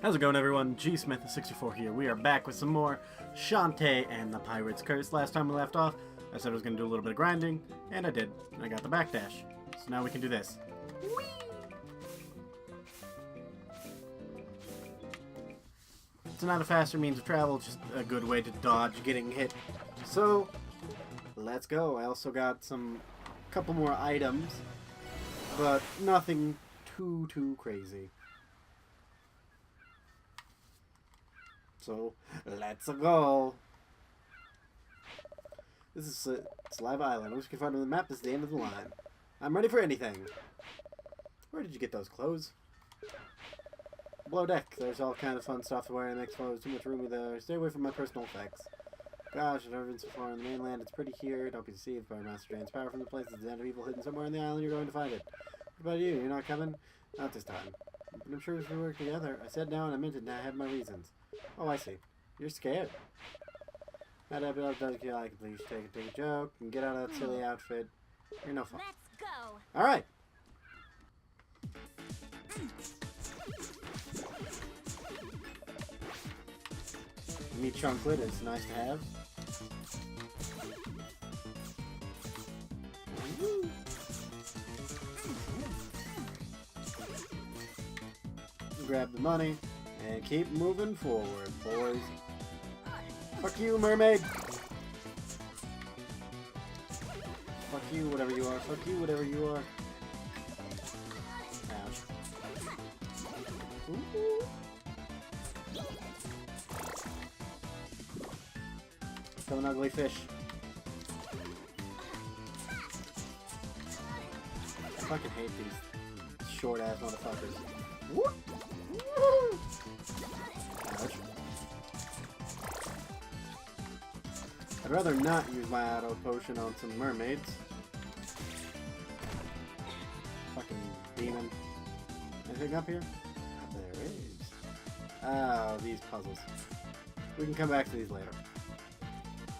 How's it going, everyone? G-Smith64 here. We are back with some more Shantae and the Pirate's Curse. Last time we left off, I said I was going to do a little bit of grinding, and I did. I got the backdash. So now we can do this. Whee! It's not a faster means of travel, it's just a good way to dodge getting hit. So, let's go. I also got couple more items, but nothing too crazy. So, let's go! This is Saliva Island. Which you can find on the map is the end of the line. I'm ready for anything. Where did you get those clothes? Below deck. There's all kind of fun stuff to wear and makes clothes. Too much room there. Stay away from my personal effects. Gosh, I've never been so far on the mainland. It's pretty here. Don't be deceived by Master Jane's power from the place. There's the end of evil hidden somewhere on the island. You're going to find it. What about you? You're not coming? Not this time. But I'm sure if we work together. I said no and I meant it, and I have my reasons. Oh, I see. You're scared. Not every other does you like, please take a joke and get out of that silly outfit. You're no fun. Let's go. All right. Meat chunklet is nice to have. Grab the money and keep moving forward, boys. Fuck you, mermaid! Fuck you, whatever you are. Fuck you, whatever you are. Ouch. Ooh. Kill an ugly fish. I fucking hate these short-ass motherfuckers. Whoop. Ouch. I'd rather not use my auto potion on some mermaids. Fucking demon. Anything up here? There is. Oh, these puzzles. We can come back to these later.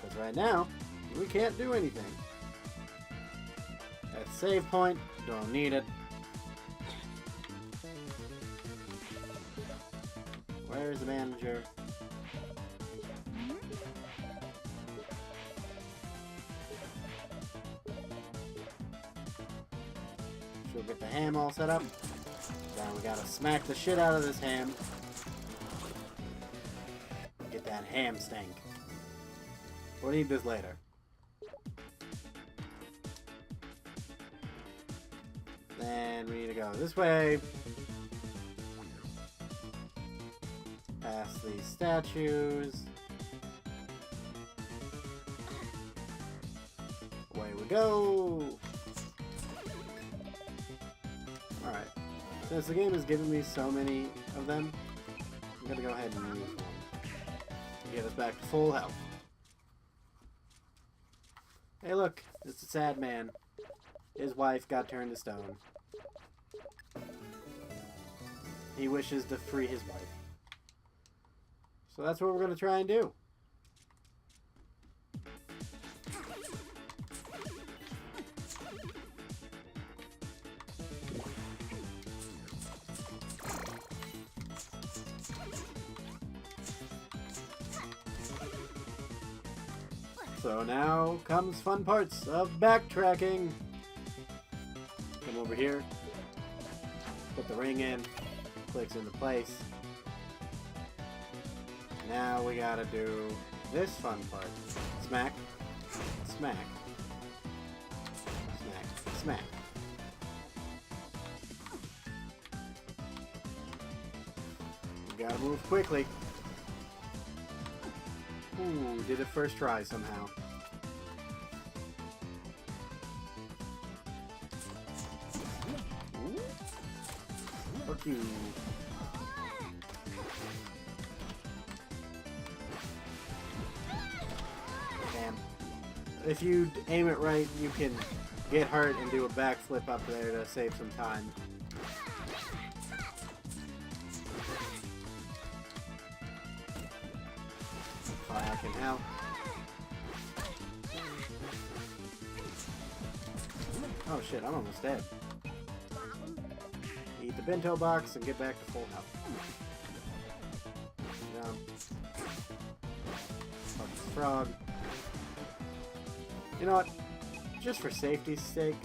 Because right now, we can't do anything. That save point, don't need it. Where's the manager? She'll get the ham all set up. Then we gotta smack the shit out of this ham. Get that ham stank. We'll need this later. Then we need to go this way. Past these statues. Away we go! Alright. Since the game has given me so many of them, I'm gonna go ahead and use one. To get us back to full health. Hey look, it's a sad man. His wife got turned to stone. He wishes to free his wife. So that's what we're going to try and do. So now comes fun parts of backtracking. Come over here. Put the ring in. Clicks into place. Now we gotta do this fun part. Smack. Smack. Smack. Smack. We gotta move quickly. Ooh, did it first try somehow. Ooh. Fuck you. Damn. If you aim it right, you can get hurt and do a backflip up there to save some time. I can help. Oh shit, I'm almost dead. Eat the bento box and get back to full health. Fucking frog. You know what? Just for safety's sake,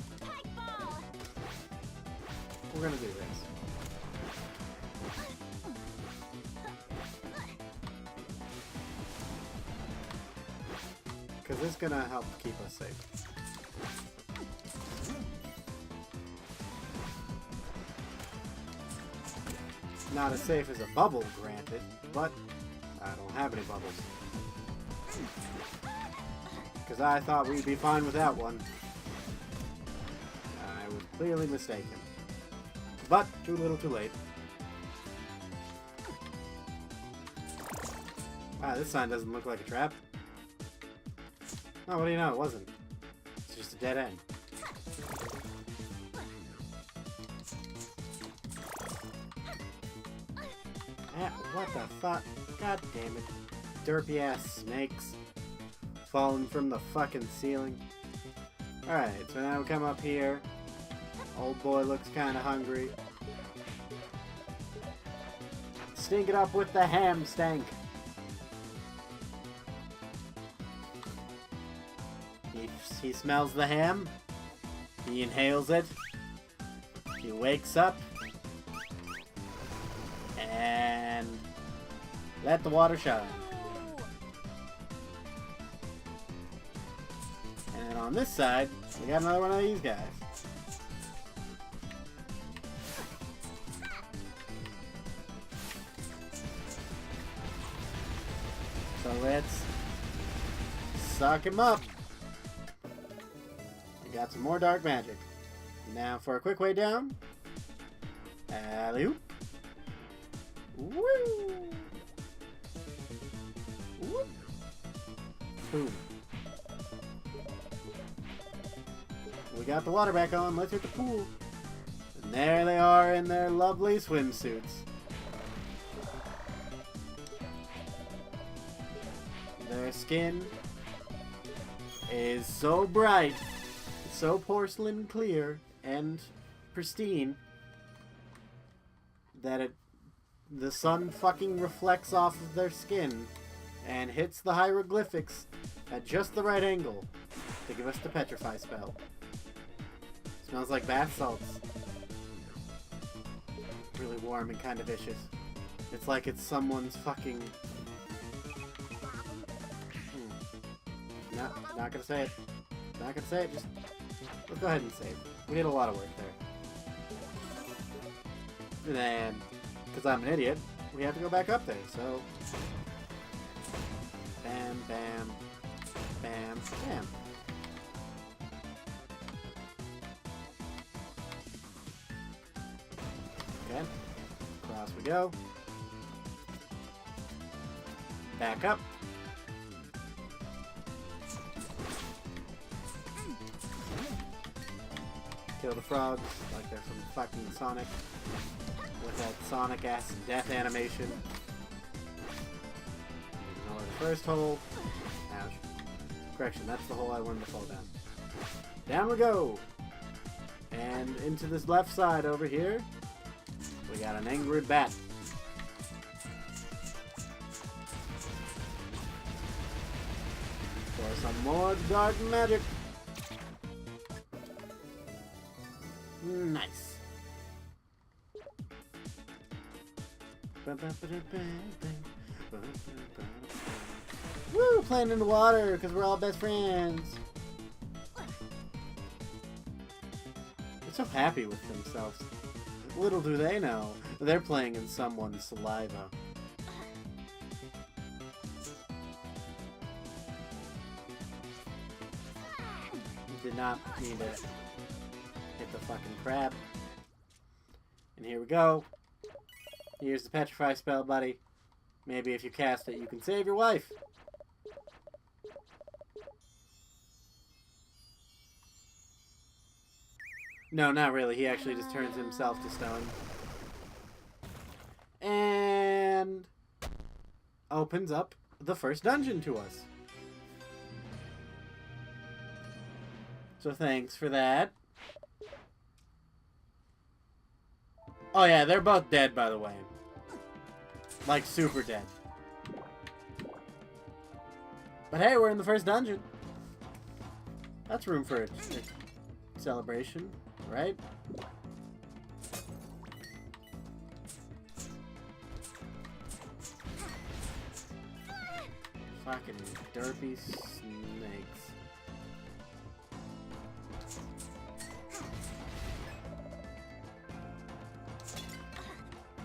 we're gonna do this. Because it's gonna help keep us safe. Not as safe as a bubble, granted, but I don't have any bubbles. Because I thought we'd be fine without one. I was clearly mistaken. But too little too late. Ah, this sign doesn't look like a trap. Oh, what do you know? It wasn't. It's just a dead end. Ah, what the fuck? God damn it. Derpy ass snakes. Falling from the fucking ceiling. Alright, so now we come up here. Old boy looks kinda hungry. Stink it up with the ham stank. He smells the ham. He inhales it. He wakes up. And let the water shine. And on this side, we got another one of these guys. So let's suck him up. We got some more dark magic. Now for a quick way down. Alley-oop. Woo! Whoop. Boom. We got the water back on. Let's hit the pool. And there they are in their lovely swimsuits. Their skin is so bright, so porcelain clear and pristine that the sun fucking reflects off of their skin and hits the hieroglyphics at just the right angle to give us the petrify spell. Smells like bath salts. Really warm and kind of vicious. It's like it's someone's fucking... Not gonna say it. Not gonna say it, just... Let's go ahead and save. We did a lot of work there. And then, because I'm an idiot, we have to go back up there, so... Bam, bam, bam, bam. Okay. Across we go. Back up. Kill the frogs like they're from fucking Sonic. With that Sonic-ass death animation. Ignore the first hole. Ouch. Correction, that's the hole I wanted to fall down. Down we go! And into this left side over here, we got an angry bat. For some more dark magic. Nice. Woo! Playing in the water because we're all best friends. They're so happy with themselves. Little do they know, they're playing in someone's saliva. Did not need to hit the fucking crab. And here we go. Here's the petrify spell, buddy. Maybe if you cast it, you can save your wife. No, not really. He actually just turns himself to stone. And opens up the first dungeon to us. So thanks for that. Oh yeah, they're both dead, by the way. Like, super dead. But hey, we're in the first dungeon. That's room for a celebration, right? Fucking derpy snakes.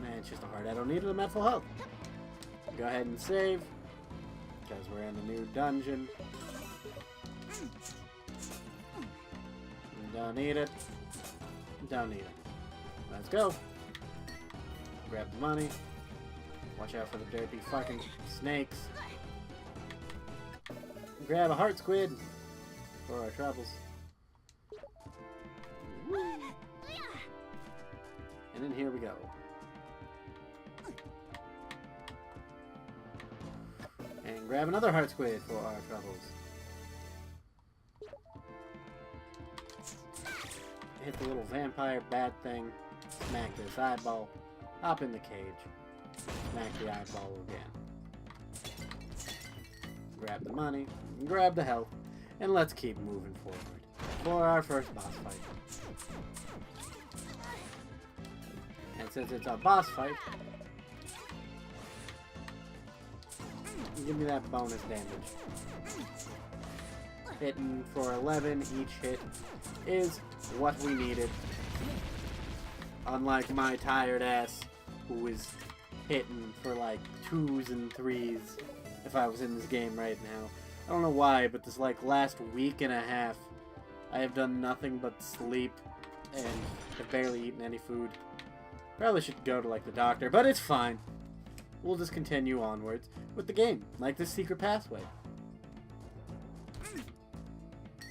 Man, it's just a heart. I don't need it. I'm at full health. Go ahead and save. Because we're in a new dungeon. Don't need it. Don't need it. Let's go. Grab the money. Watch out for the derpy fucking snakes. Grab a heart squid for our troubles. And then here we go. And grab another heart squid for our troubles. Hit the little vampire bat thing. Smack this eyeball. Hop in the cage. Smack the eyeball again. Grab the money. Grab the health. And let's keep moving forward for our first boss fight. And since it's a boss fight, give me that bonus damage. Hitting for 11 each hit is what we needed. Unlike my tired ass, who is hitting for like 2s and 3s if I was in this game right now. I don't know why, but this like last week and a half, I have done nothing but sleep and have barely eaten any food. Probably should go to like the doctor, but it's fine. We'll just continue onwards with the game, like this secret pathway.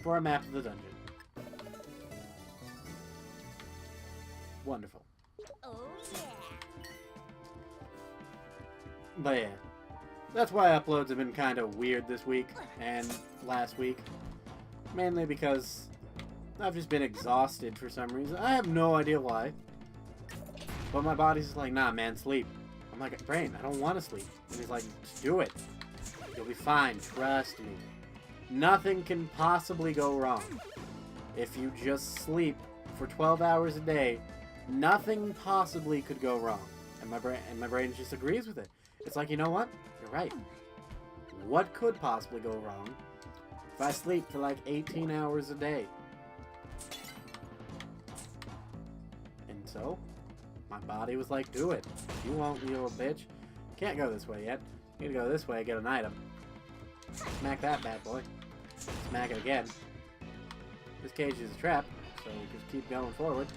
For a map of the dungeon. Wonderful. Oh yeah. But yeah, that's why uploads have been kind of weird this week and last week. Mainly because I've just been exhausted for some reason. I have no idea why. But my body's just like, nah man, sleep. I'm like, brain, I don't want to sleep. And he's like, just do it. You'll be fine, trust me. Nothing can possibly go wrong. If you just sleep for 12 hours a day, nothing possibly could go wrong. And my brain just agrees with it. It's like, you know what? You're right. What could possibly go wrong if I sleep for like 18 hours a day? And so, my body was like, do it. You won't, you little bitch. Can't go this way yet. You need to go this way, get an item. Smack that bad boy. Smack it again. This cage is a trap, so we just keep going forward.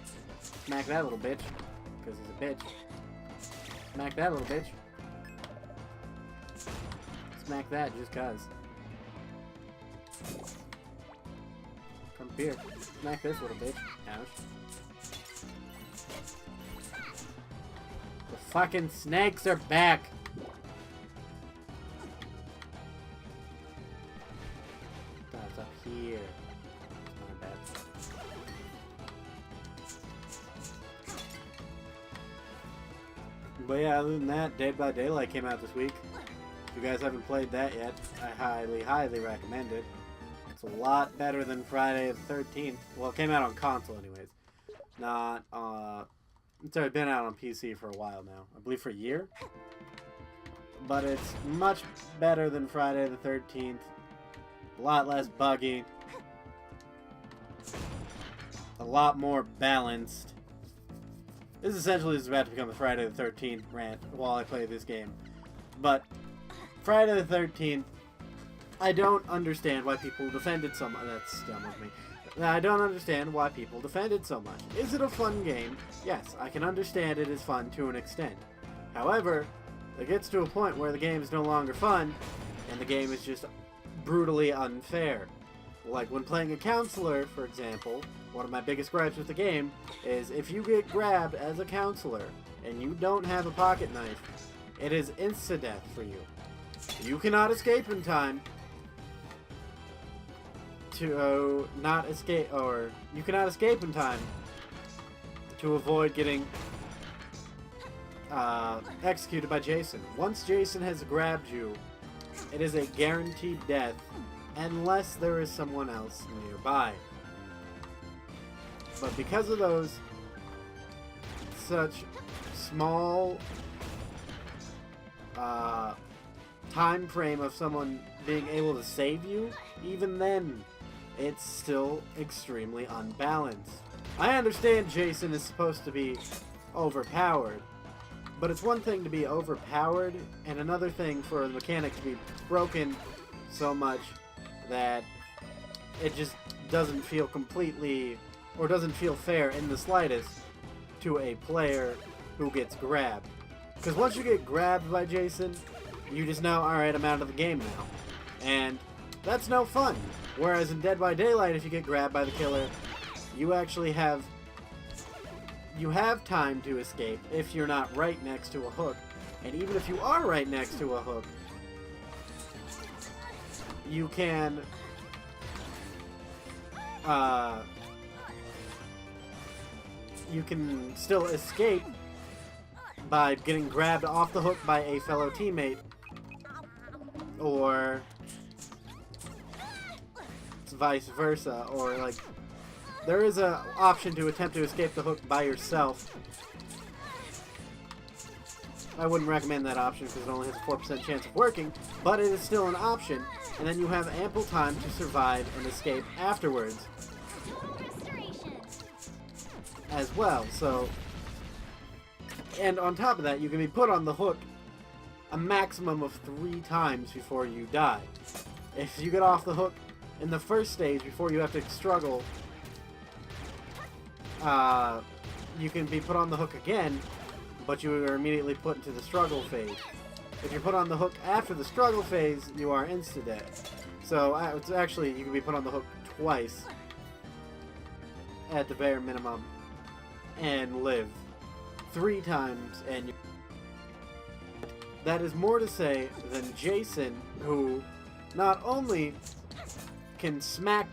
Smack that little bitch, because he's a bitch. Smack that little bitch. Smack that just cuz. Come here. Smack this little bitch. Ouch. The fucking snakes are back! That's up here. My bad. But yeah, other than that, Dead by Daylight came out this week. If you guys haven't played that yet, I highly, highly recommend it. It's a lot better than Friday the 13th. Well, it came out on console anyways. Not, it's already been out on PC for a while now. I believe for a year. But it's much better than Friday the 13th. A lot less buggy. A lot more balanced. This essentially is about to become a Friday the 13th rant while I play this game. But Friday the 13th, I don't understand why people defended so much. That's dumb of me. I don't understand why people defended so much. Is it a fun game? Yes, I can understand it is fun to an extent. However, it gets to a point where the game is no longer fun, and the game is just brutally unfair. Like when playing a counselor, for example, one of my biggest gripes with the game is if you get grabbed as a counselor and you don't have a pocket knife, it is insta-death for you. You cannot escape in time to not escape, or you cannot escape in time to avoid getting executed by Jason. Once Jason has grabbed you, it is a guaranteed death unless there is someone else nearby. But because of those such small time frame of someone being able to save you, even then, it's still extremely unbalanced. I understand Jason is supposed to be overpowered, but it's one thing to be overpowered, and another thing for the mechanic to be broken so much that it just doesn't feel completely, or doesn't feel fair in the slightest to a player who gets grabbed. Because once you get grabbed by Jason, you just know, alright, I'm out of the game now. And that's no fun. Whereas in Dead by Daylight, if you get grabbed by the killer, you actually have time to escape if you're not right next to a hook. And even if you are right next to a hook, you can still escape by getting grabbed off the hook by a fellow teammate, or vice versa, or like there is a option to attempt to escape the hook by yourself. I wouldn't recommend that option because it only has a 4% chance of working, but it is still an option, and then you have ample time to survive and escape afterwards as well. So, and on top of that, you can be put on the hook a maximum of 3 times before you die. If you get off the hook in the first stage before you have to struggle, you can be put on the hook again, but you are immediately put into the struggle phase. If you're put on the hook after the struggle phase, you are insta-dead. So, it's actually, you can be put on the hook twice, at the bare minimum, and live 3 times, and that is more to say than Jason, who not only can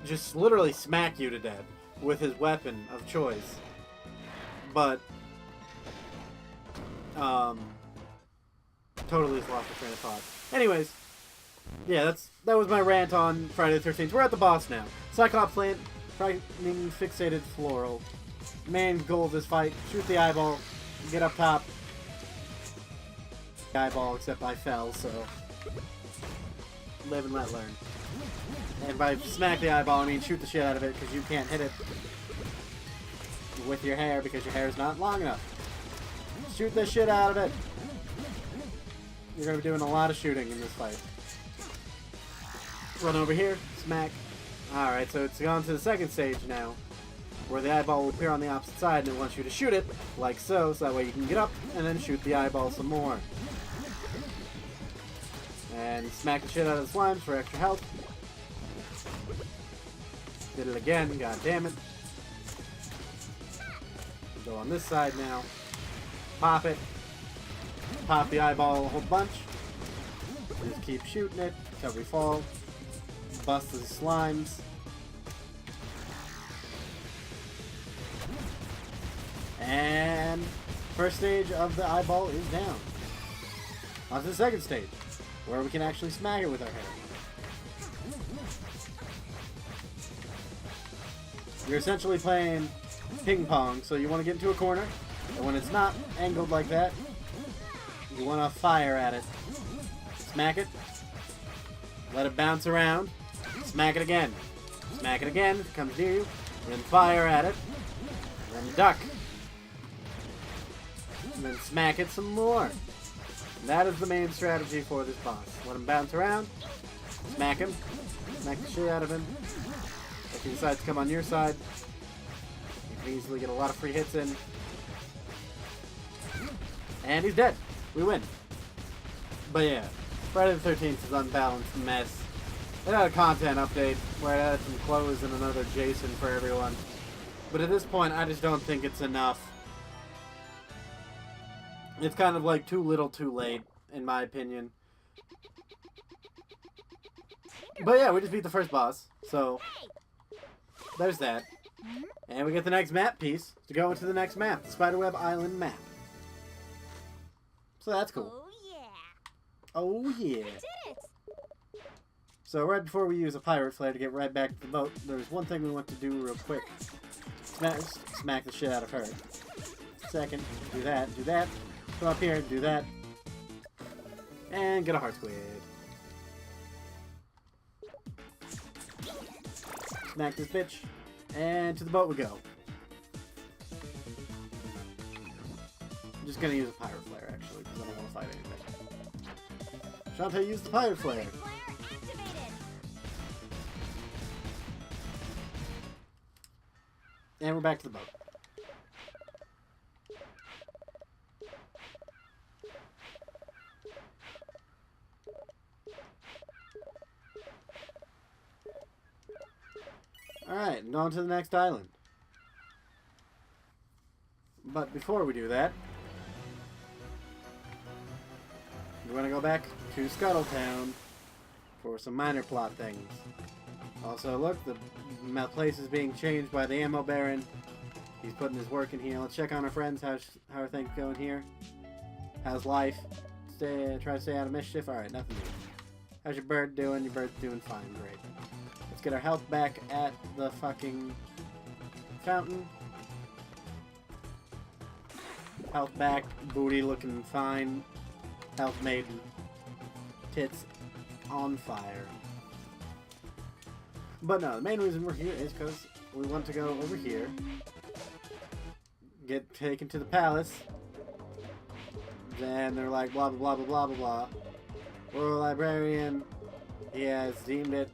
just literally smack you to death with his weapon of choice, but totally has lost the train of thought. Anyways, yeah, that was my rant on Friday the 13th. We're at the boss now. Cyclops Plant, frightening fixated floral. Main goal of this fight: shoot the eyeball, get up top. The eyeball, except I fell, so live and let learn. And by smack the eyeball, I mean shoot the shit out of it, because you can't hit it with your hair because your hair is not long enough. Shoot the shit out of it. You're going to be doing a lot of shooting in this fight. Run over here, smack. Alright, so it's gone to the second stage now, where the eyeball will appear on the opposite side, and it wants you to shoot it, like so that way you can get up and then shoot the eyeball some more. And smack the shit out of the slimes for extra health. Did it again, god damn it. Go on this side now. Pop it. Pop the eyeball a whole bunch. Just keep shooting it until we fall. Bust the slimes. And first stage of the eyeball is down. On to the second stage, where we can actually smack it with our hair. You're essentially playing ping pong, so you want to get into a corner, and when it's not angled like that, you want to fire at it. Smack it, let it bounce around, smack it again, if it comes near you, and then fire at it, and then duck, and then smack it some more. And that is the main strategy for this boss. Let him bounce around, smack him, smack the shit out of him. If he decides to come on your side, you can easily get a lot of free hits in. And he's dead. We win. But yeah, Friday the 13th is unbalanced mess. It had a content update where it had some clothes and another Jason for everyone. But at this point, I just don't think it's enough. It's kind of like too little too late, in my opinion. But yeah, we just beat the first boss, so there's that. And we get the next map piece to go into the next map, the Spiderweb Island map. So that's cool. Oh yeah. Oh yeah. I did it. So right before we use a pirate flare to get right back to the boat, there's one thing we want to do real quick. Smack the shit out of her. Second, do that, come up here, do that, and get a heart squid. Smack this bitch, and to the boat we go. I'm just gonna use a pirate flare actually, because I don't want to fight anything. Shantae, use the pirate flare. And we're back to the boat. Alright, and on to the next island. But before we do that, we're going to go back to Scuttletown for some minor plot things. Also, look, the place is being changed by the Ammo Baron. He's putting his work in here. Let's check on our friends. How are things going here? How's life? Try to stay out of mischief? Alright, nothing new. How's your bird doing? Your bird's doing fine. Great. Let's get our health back at the fucking fountain. Health back. Booty looking fine. Health maiden. Tits on fire. But no, the main reason we're here is because we want to go over here, get taken to the palace, then they're like blah blah blah blah blah blah blah. Royal Librarian, he has deemed it,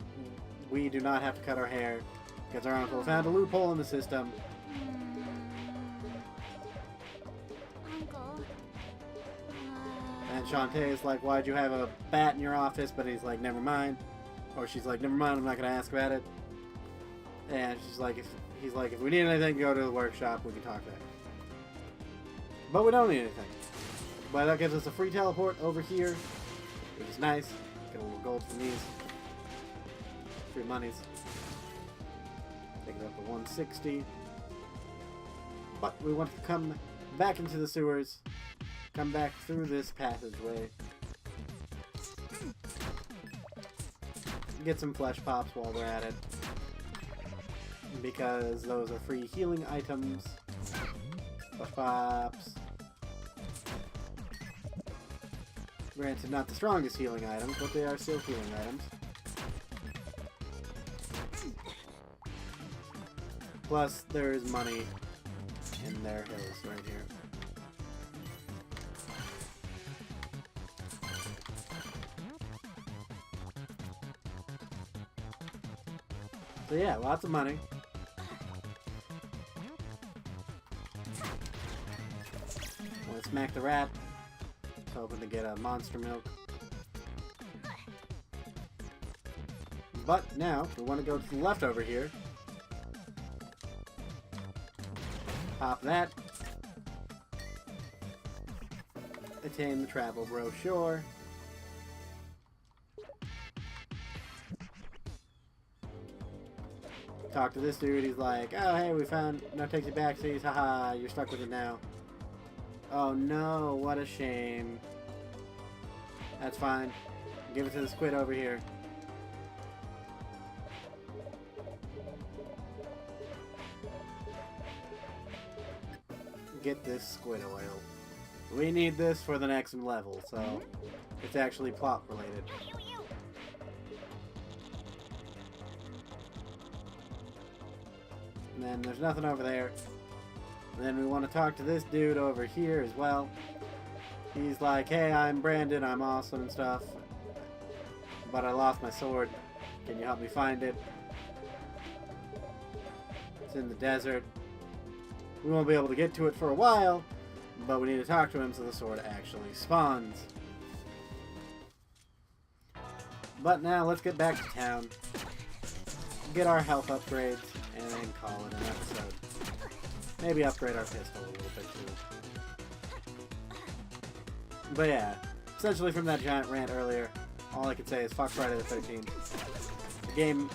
we do not have to cut our hair, because our uncle found a loophole in the system. And Shantae is like, why'd you have a bat in your office? But he's like, never mind. Or she's like, never mind, I'm not going to ask about it. And she's like, he's like, if we need anything, go to the workshop, we can talk there. But we don't need anything. But that gives us a free teleport over here, which is nice. Get a little gold from these. Free monies. Take it up to 160. But we want to come back into the sewers. Come back through this passageway. Get some flesh pops while we're at it, because those are free healing items. Flesh pops. Granted, not the strongest healing items, but they are still healing items. Plus, there is money in their hills right here. So yeah, lots of money. Want to smack the rat. Hoping to get a monster milk. But now, we want to go to the left over here. Pop that. Attain the travel brochure. Talk to this dude, he's like, oh hey, we found no taxi backsies, haha, you're stuck with it now. Oh no, what a shame. That's fine. Give it to the squid over here. Get this squid oil. We need this for the next level, so it's actually plot related. And then there's nothing over there. And then we want to talk to this dude over here as well. He's like, hey, I'm Brandon, I'm awesome and stuff. But I lost my sword. Can you help me find it? It's in the desert. We won't be able to get to it for a while, but we need to talk to him so the sword actually spawns. But now let's get back to town. Get our health upgrades. And then call it an episode. Maybe upgrade our pistol a little bit too. But yeah, essentially from that giant rant earlier, all I could say is fuck Friday the 13th. The game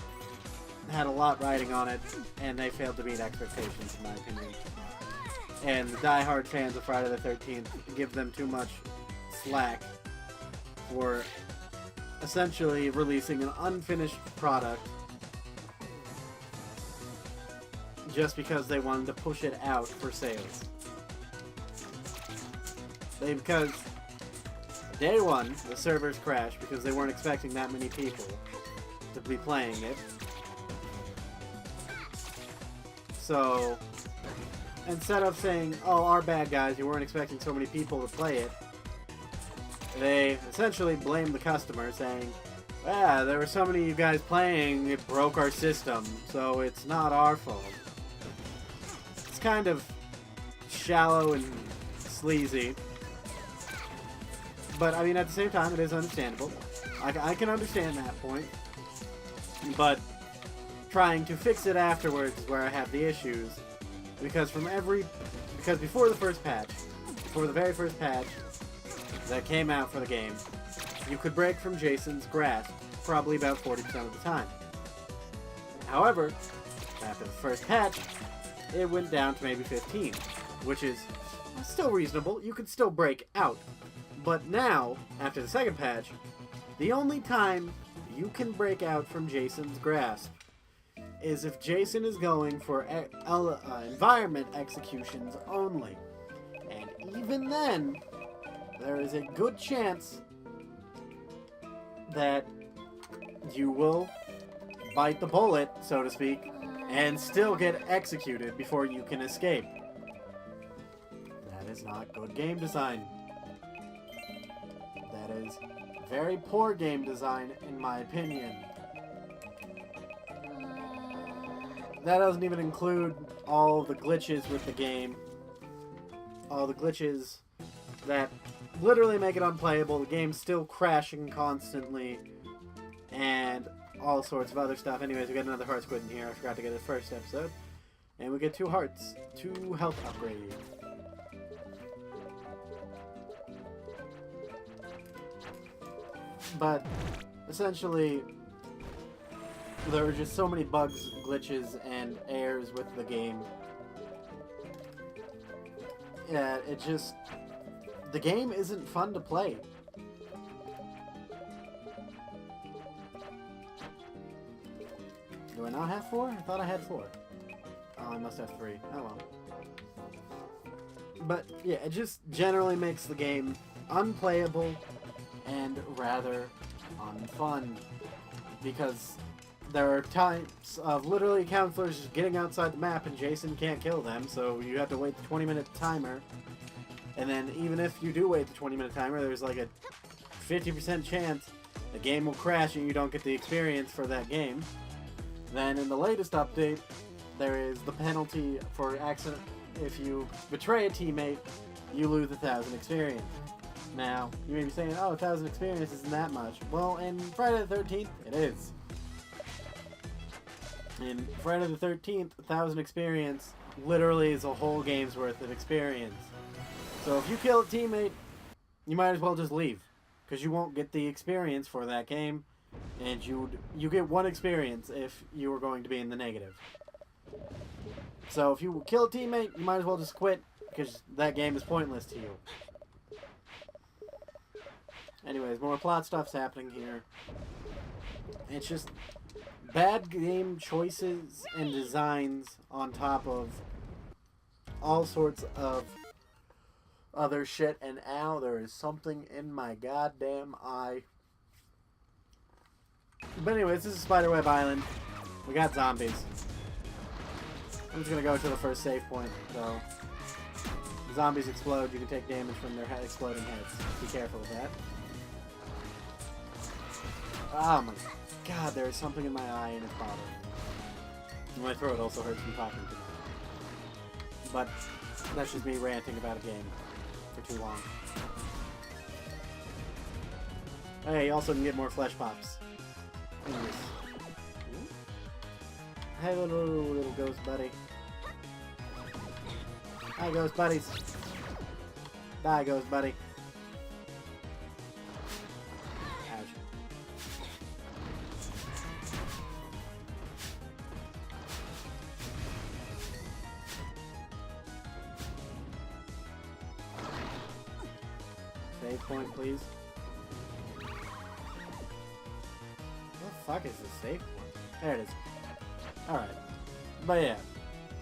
had a lot riding on it, and they failed to meet expectations in my opinion. And the die-hard fans of Friday the 13th give them too much slack for essentially releasing an unfinished product just because they wanted to push it out for sales. Because day one, the servers crashed because they weren't expecting that many people to be playing it. So, instead of saying, oh, our bad guys, you weren't expecting so many people to play it, they essentially blamed the customer, saying, yeah, there were so many of you guys playing, it broke our system, so it's not our fault. It's kind of shallow and sleazy. But, I mean, at the same time, it is understandable. I can understand that point. But trying to fix it afterwards is where I have the issues. Because before the first patch, before the very first patch that came out for the game, you could break from Jason's grasp probably about 40% of the time. However, after the first patch, it went down to maybe 15, which is still reasonable. You could still break out. But now, after the second patch, the only time you can break out from Jason's grasp is if Jason is going for environment executions only. And even then, there is a good chance that you will bite the bullet, so to speak, and still get executed before you can escape. That is not good game design. That is very poor game design, in my opinion. That doesn't even include all the glitches with the game. All the glitches that literally make it unplayable. The game's still crashing constantly. And all sorts of other stuff. Anyways, we got another heart squid in here. I forgot to get it first episode. And we get 2 hearts. 2 health upgrades. But essentially, there are just so many bugs, glitches, and errors with the game. Yeah, the game isn't fun to play. Do I not have 4? I thought I had 4. Oh, I must have 3. Oh well. But yeah, it just generally makes the game unplayable and rather unfun, because there are times of literally counselors just getting outside the map and Jason can't kill them, so you have to wait the 20-minute timer. And then even if you do wait the 20-minute timer, there's like a 50% chance the game will crash and you don't get the experience for that game. Then in the latest update, there is the penalty for accident. If you betray a teammate, you lose 1,000 experience. Now, you may be saying, oh, 1,000 experience isn't that much. Well, in Friday the 13th, it is. In Friday the 13th, 1,000 experience literally is a whole game's worth of experience. So if you kill a teammate, you might as well just leave, because you won't get the experience for that game, and you get 1 experience if you were going to be in the negative. So if you kill a teammate, you might as well just quit, because that game is pointless to you. Anyways, more plot stuff's happening here. It's just bad game choices and designs on top of all sorts of other shit. And ow, there is something in my goddamn eye. But anyways, this is Spiderweb Island. We got zombies. I'm just gonna go to the first save point, though. The zombies explode, you can take damage from their exploding heads. Be careful with that. Oh my god, there is something in my eye and it's bothering me. My throat also hurts from talking to me. But that's just me ranting about a game for too long. Hey, you also can get more flesh pops. Anyways. Hey, little ghost buddy. Hi, ghost buddies. Die, ghost buddy. Ouch. Save point, please. fuck is this safe one? There it is. Alright. But yeah.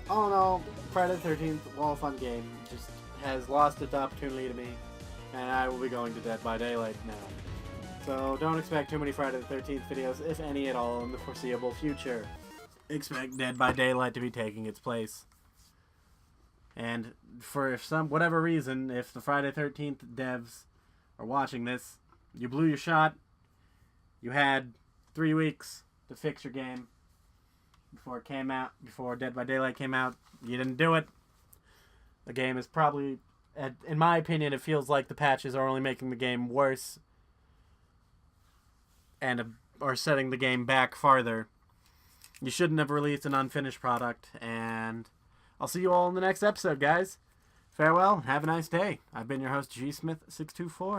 All in all, Friday the 13th, well, fun game. Just has lost its opportunity to me. And I will be going to Dead by Daylight now. So don't expect too many Friday the 13th videos, if any at all, in the foreseeable future. Expect Dead by Daylight to be taking its place. And for whatever reason, if the Friday the 13th devs are watching this, you blew your shot. You had 3 weeks to fix your game before it came out, before Dead by Daylight came out. You didn't do it. The game is probably, in my opinion, it feels like the patches are only making the game worse and are setting the game back farther. You shouldn't have released an unfinished product, and I'll see you all in the next episode, guys. Farewell, and have a nice day. I've been your host, GSmith624.